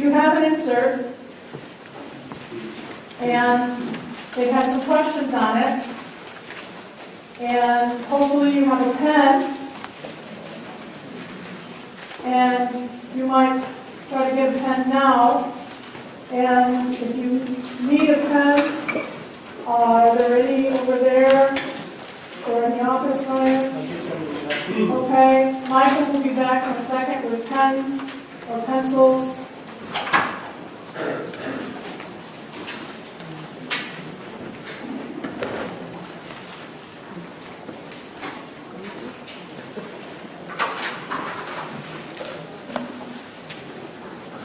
You have an insert, and it has some questions on it, and hopefully you have a pen, and you might try to get a pen now, and if you need a pen, are there any over there or in the office, Ryan? Okay, Michael will be back in a second with pens or pencils.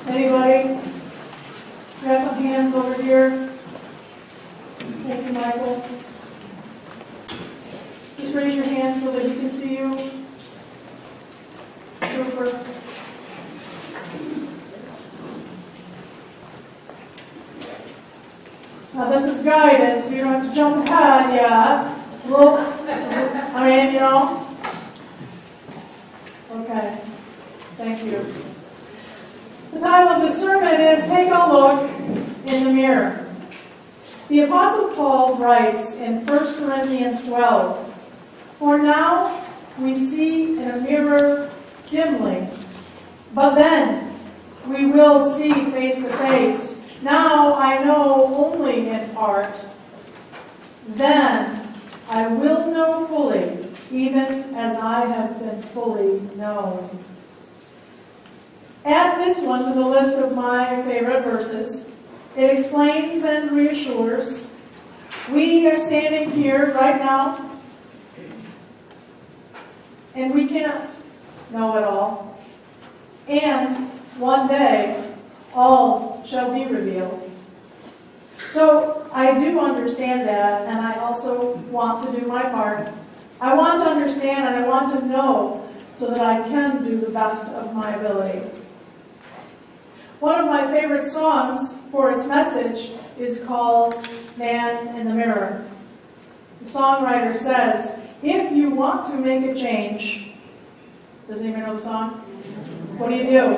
Anybody? Got some hands over here? Thank you, Michael. Just raise your hand so that he can see you. Super. Now this is guided, so you don't have to jump ahead yet. Look, I mean, you know. Okay. Thank you. The title of the sermon is Take a Look in the Mirror. The Apostle Paul writes in 1 Corinthians 12, "For now we see in a mirror dimly, but then we will see face to face. Now I know only in part. Then I will know fully, even as I have been fully known." Add this one to the list of my favorite verses. It explains and reassures. We are standing here right now, and we can't know it all. And one day, all shall be revealed. So I do understand that, and I also want to do my part. I want to understand and I want to know so that I can do the best of my ability. One of my favorite songs for its message is called Man in the Mirror. The songwriter says, if you want to make a change, does anyone know the song? What do?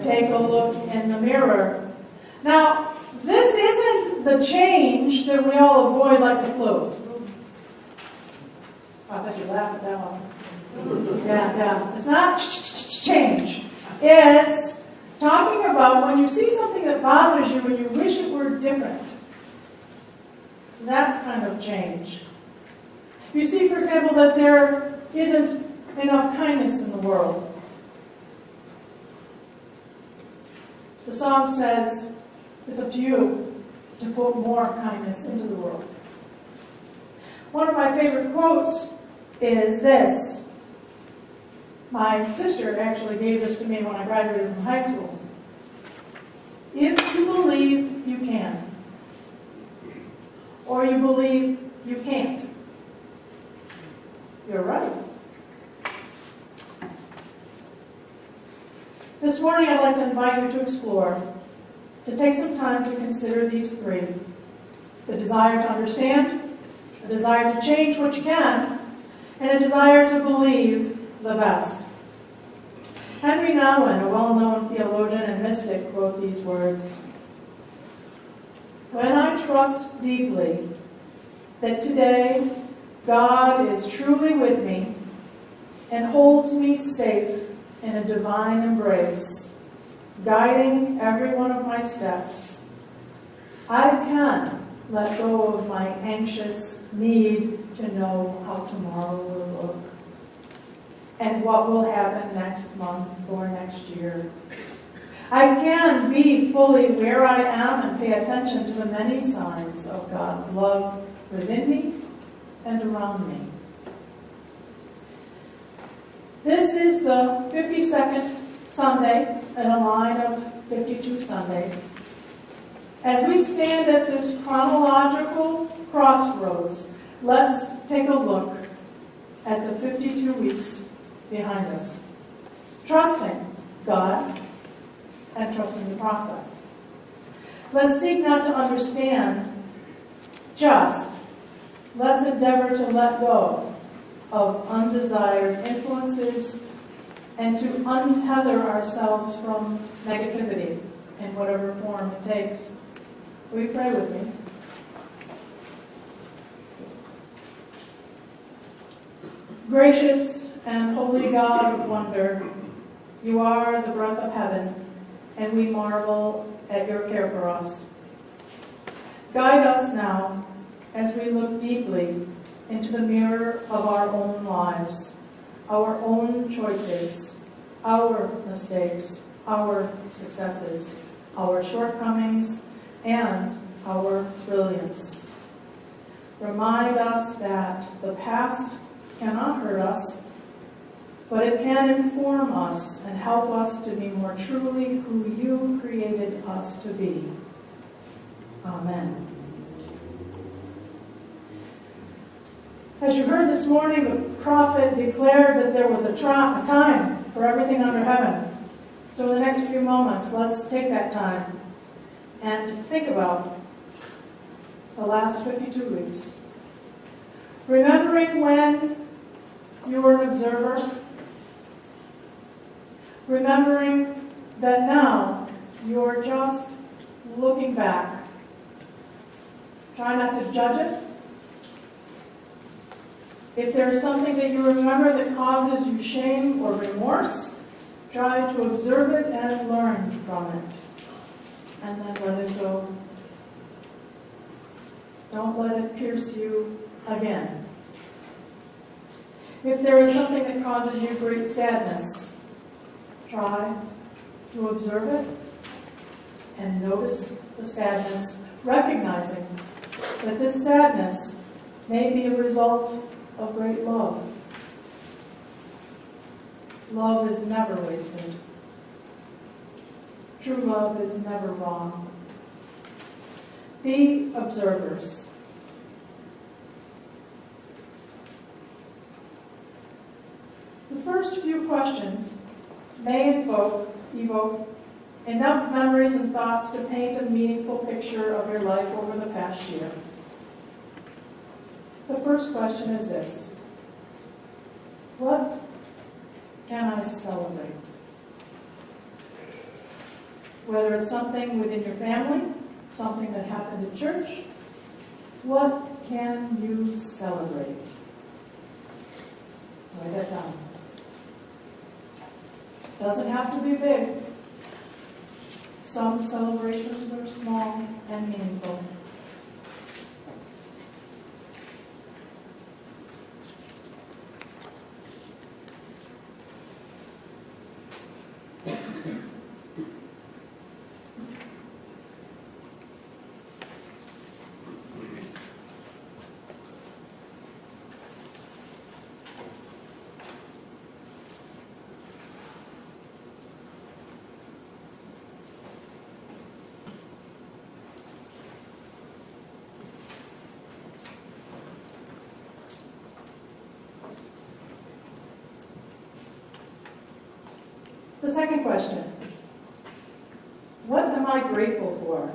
Take a look in the mirror. Now, this isn't the change that we all avoid like the flu. I bet you laughed at that one. Yeah. It's not change. It's talking about when you see something that bothers you and you wish it were different. That kind of change. You see, for example, that there isn't enough kindness in the world. The song says, it's up to you to put more kindness into the world. One of my favorite quotes is this. My sister actually gave this to me when I graduated from high school. If you believe you can, or you believe you can't, you're right. This morning I'd like to invite you to explore, to take some time to consider these three. The desire to understand, a desire to change what you can, and a desire to believe the best. Henry Nouwen, a well-known theologian and mystic, wrote these words, "When I trust deeply that today God is truly with me and holds me safe in a divine embrace, guiding every one of my steps, I can let go of my anxious need to know how tomorrow will look and what will happen next month or next year. I can be fully where I am and pay attention to the many signs of God's love within me and around me." This is the 52nd Sunday in a line of 52 Sundays. As we stand at this chronological crossroads, let's take a look at the 52 weeks behind us, trusting God and trusting the process. Let's seek not to understand, just let's endeavor to let go of undesired influences and to untether ourselves from negativity in whatever form it takes. Will you pray with me? Gracious and holy God of wonder, you are the breath of heaven, and we marvel at your care for us. Guide us now as we look deeply into the mirror of our own lives, our own choices, our mistakes, our successes, our shortcomings, and our brilliance. Remind us that the past cannot hurt us, but it can inform us and help us to be more truly who you created us to be. Amen. As you heard this morning, the prophet declared that there was a time for everything under heaven. So in the next few moments, let's take that time and think about the last 52 weeks. Remembering when you were an observer, remembering that now you're just looking back. Try not to judge it. If there's something that you remember that causes you shame or remorse, try to observe it and learn from it. And then let it go. Don't let it pierce you again. If there is something that causes you great sadness, try to observe it and notice the sadness, recognizing that this sadness may be a result of great love. Love is never wasted. True love is never wrong. Be observers. The first few questions may evoke enough memories and thoughts to paint a meaningful picture of your life over the past year. The first question is this: what can I celebrate? Whether it's something within your family, something that happened at church, what can you celebrate? Write that down. Doesn't have to be big. Some celebrations are small and meaningful. The second question: what am I grateful for?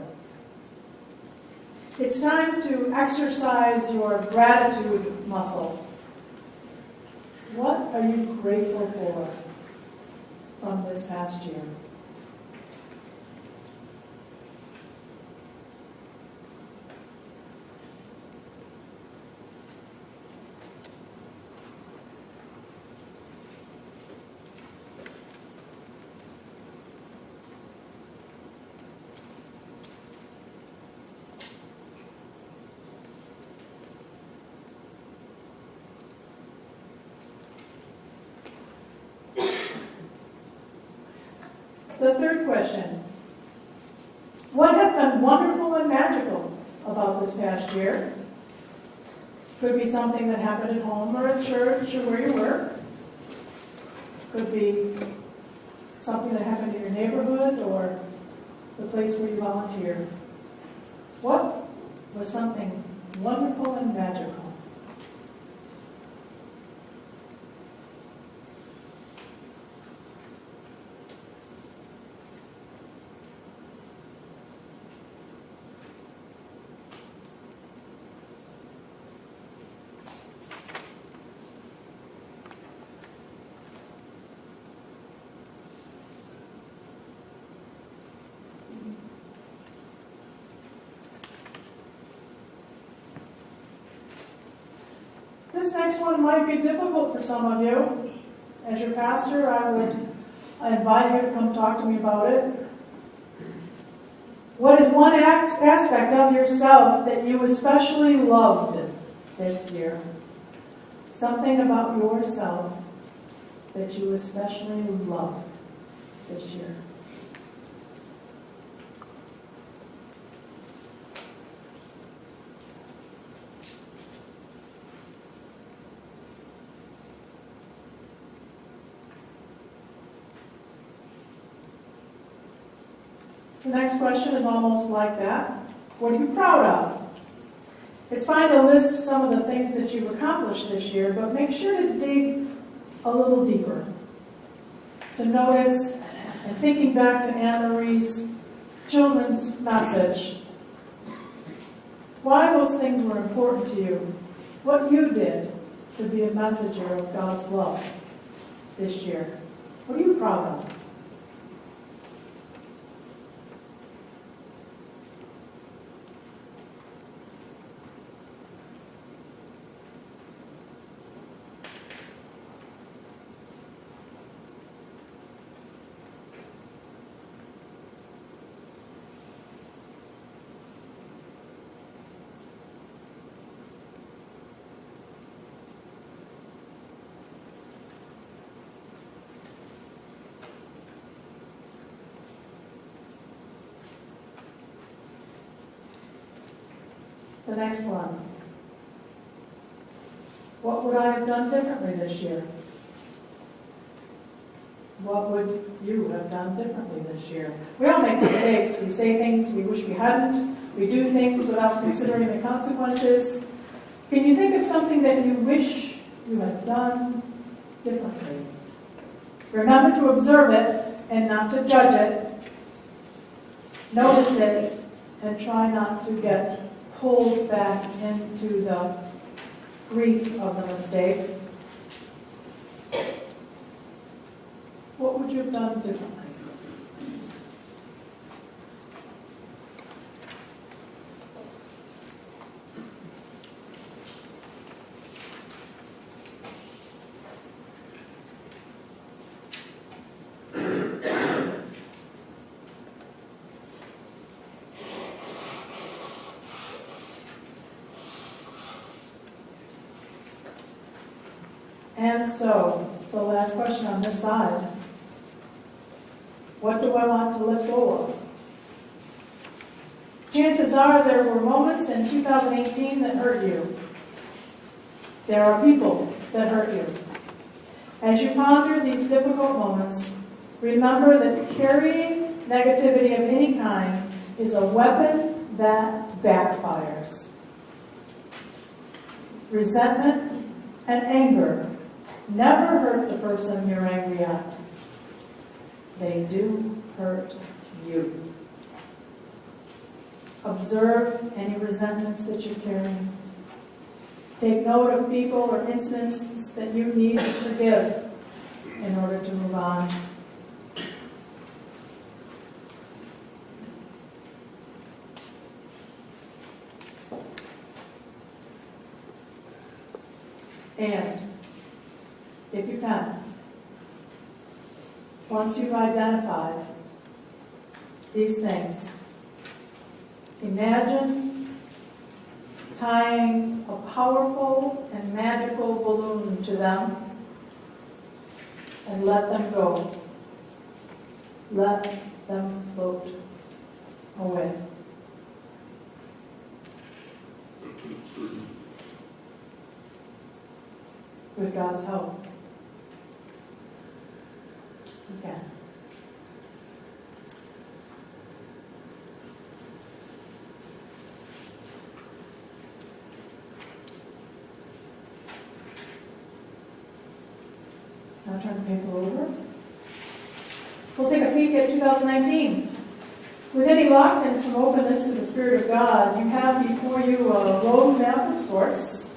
It's time to exercise your gratitude muscle. What are you grateful for from this past year? The third question: what has been wonderful and magical about this past year? Could be something that happened at home or at church or where you work. Could be something that happened in your neighborhood or the place where you volunteer. What was something wonderful and magical? this next one might be difficult for some of you. As your pastor, I would invite you to come talk to me about it. What is one aspect of yourself that you especially loved this year? Something about yourself that you especially loved this year. The next question is almost like that. What are you proud of? It's fine to list some of the things that you've accomplished this year, but make sure to dig a little deeper. To notice, and thinking back to Anne-Marie's children's message, why those things were important to you. What you did to be a messenger of God's love this year. What are you proud of? The next one. What would I have done differently this year? What would you have done differently this year? We all make mistakes. We say things we wish we hadn't. We do things without considering the consequences. Can you think of something that you wish you had done differently? Remember to observe it and not to judge it. Notice it and try not to get pulled back into the grief of the mistake. What would you have done differently? And so, the last question on this side. What do I want to let go of? Chances are there were moments in 2018 that hurt you. There are people that hurt you. As you ponder these difficult moments, remember that carrying negativity of any kind is a weapon that backfires. Resentment and anger never hurt the person you're angry at. They do hurt you. Observe any resentments that you're carrying. Take note of people or incidents that you need to forgive in order to move on. And if you can, once you've identified these things, imagine tying a powerful and magical balloon to them and let them go. Let them float away. With God's help. Okay. Now turn the paper over. We'll take a peek at 2019. With any luck and some openness to the Spirit of God, you have before you a roadmap of sorts.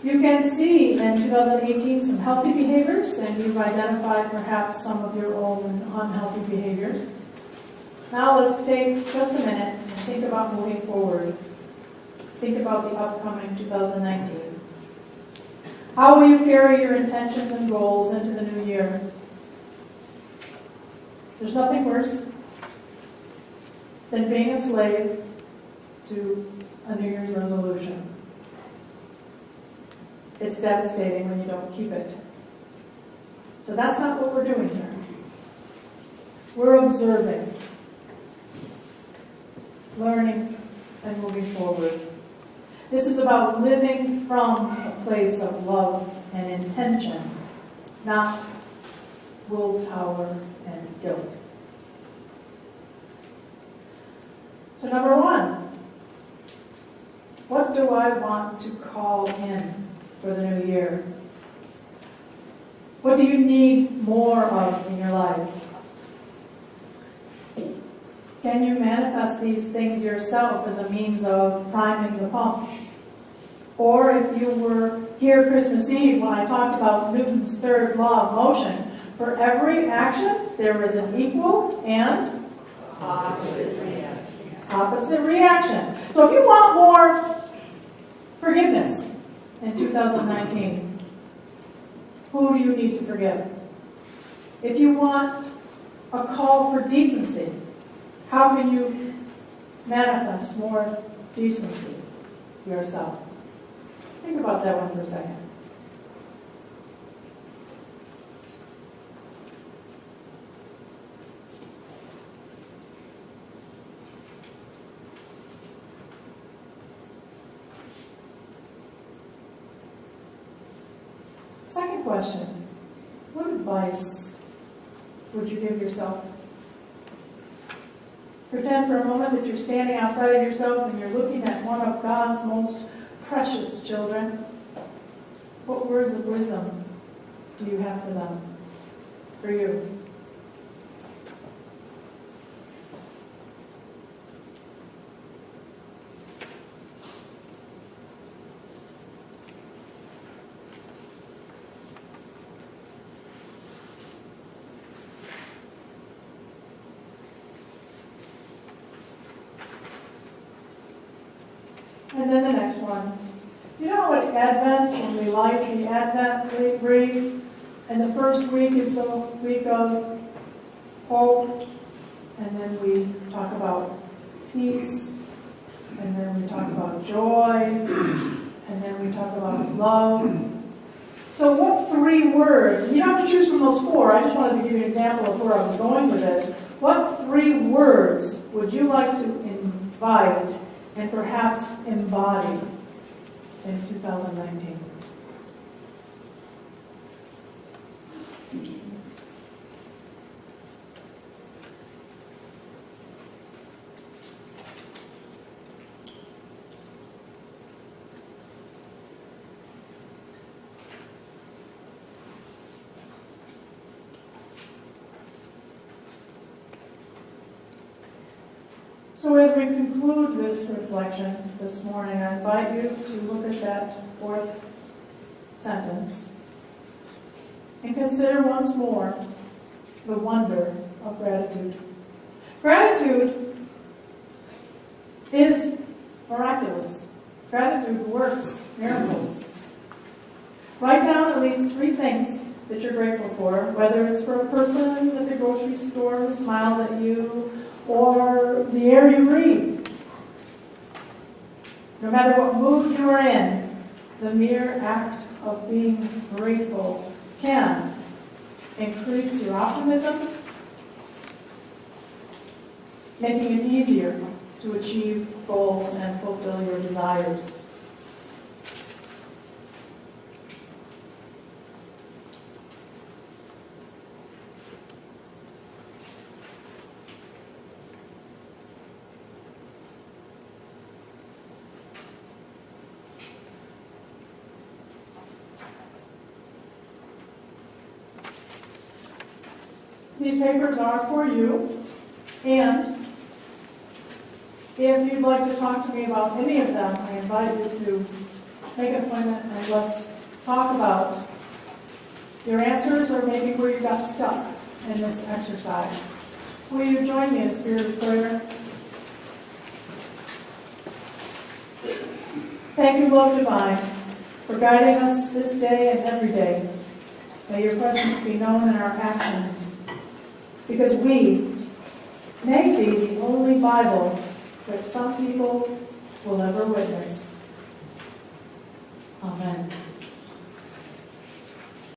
You can see in 2018 some healthy behaviors, and you've identified perhaps some of your own unhealthy behaviors. Now let's take just a minute and think about moving forward. Think about the upcoming 2019. How will you carry your intentions and goals into the new year? There's nothing worse than being a slave to a New Year's resolution. It's devastating when you don't keep it. So that's not what we're doing here. We're observing, learning, and moving forward. This is about living from a place of love and intention, not willpower and guilt. So number one, what do I want to call in for the new year? What do you need more of in your life? Can you manifest these things yourself as a means of priming the pump? Or if you were here Christmas Eve when I talked about Newton's third law of motion, for every action there is an equal and opposite reaction. So if you want more forgiveness in 2019, who do you need to forgive? If you want a call for decency, how can you manifest more decency yourself? Think about that one for a second. Second question, what advice would you give yourself? Pretend for a moment that you're standing outside of yourself and you're looking at one of God's most precious children. What words of wisdom do you have for them? For you? And then the next one. You know what Advent, when we light the Advent wreath, and the first week is the week of hope, and then we talk about peace, and then we talk about joy, and then we talk about love. So what three words, you don't have to choose from those four, I just wanted to give you an example of where I was going with this. What three words would you like to invite and perhaps embody in 2019? So as we conclude this reflection this morning, I invite you to look at that fourth sentence and consider once more the wonder of gratitude. Gratitude is miraculous. Gratitude works miracles. Write down at least three things that you're grateful for, whether it's for a person at the grocery store who smiled at you, or the air you breathe. No matter what mood you are in, the mere act of being grateful can increase your optimism, making it easier to achieve goals and fulfill your desires. These papers are for you, and if you'd like to talk to me about any of them, I invite you to make an appointment and let's talk about your answers or maybe where you got stuck in this exercise. Will you join me in a spirit of prayer? Thank you, Lord Divine, for guiding us this day and every day. May your presence be known in our actions, because we may be the only Bible that some people will ever witness. Amen.